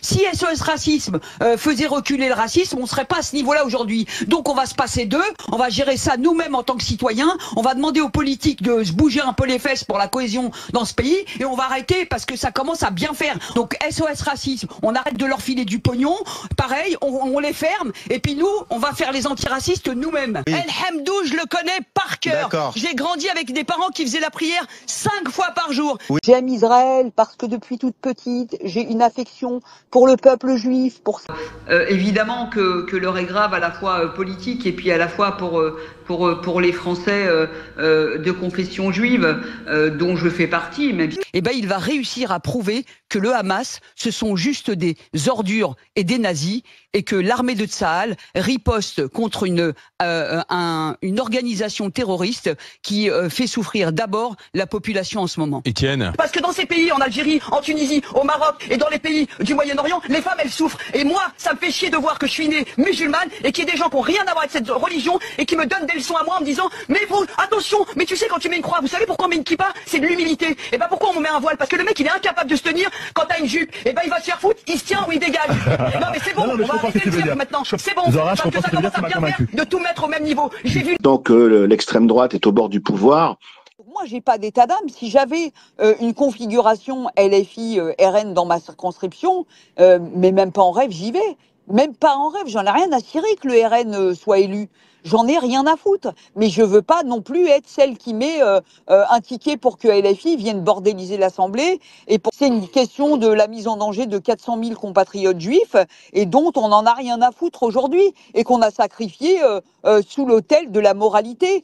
Si SOS Racisme faisait reculer le racisme, on serait pas à ce niveau-là aujourd'hui. Donc on va se passer d'eux, on va gérer ça nous-mêmes en tant que citoyens, on va demander aux politiques de se bouger un peu les fesses pour la cohésion dans ce pays, et on va arrêter parce que ça commence à bien faire. Donc SOS Racisme, on arrête de leur filer du pognon, pareil, on les ferme, et puis nous, on va faire les antiracistes nous-mêmes. Oui. El Hamdou, je le connais par cœur. J'ai grandi avec des parents qui faisaient la prière 5 fois par jour. Oui. J'aime Israël parce que depuis toute petite, j'ai une affection pour le peuple juif. Évidemment que l'heure est grave à la fois politique et puis à la fois pour les Français de confession juive dont je fais partie. Eh ben, il va réussir à prouver que le Hamas, ce sont juste des ordures et des nazis, et que l'armée de Tsahal riposte contre une organisation terroriste qui fait souffrir d'abord la population en ce moment. Étienne. Parce que dans ces pays, en Algérie, en Tunisie, au Maroc et dans les pays du Moyen-Orient, les femmes, elles souffrent. Et moi, ça me fait chier de voir que je suis née musulmane et qu'il y ait des gens qui n'ont rien à voir avec cette religion et qui me donnent des leçons à moi en me disant « Mais vous, attention, mais tu sais quand tu mets une croix, vous savez pourquoi on met une kippa? C'est de l'humilité. Et ben pourquoi on me met un voile? Parce que le mec, il est incapable de se tenir quand t'as une jupe. Et ben il va se faire foutre, il se tient ou il dégage. Non mais c'est bon, on va arrêter de dire maintenant. C'est bon, Zora, je parce que ça comprends ce que tu veux dire, commence à ça m'a bien convaincu. faire de tout mettre au même niveau. J'ai vu. Donc l'extrême droite est au bord du pouvoir. Moi, j'ai pas d'état d'âme. Si j'avais une configuration LFI RN dans ma circonscription, mais même pas en rêve, j'y vais. Même pas en rêve. J'en ai rien à cirer que le RN soit élu. J'en ai rien à foutre. Mais je veux pas non plus être celle qui met un ticket pour que LFI vienne bordéliser l'Assemblée. C'est une question de la mise en danger de 400 000 compatriotes juifs et dont on n'en a rien à foutre aujourd'hui et qu'on a sacrifié sous l'autel de la moralité.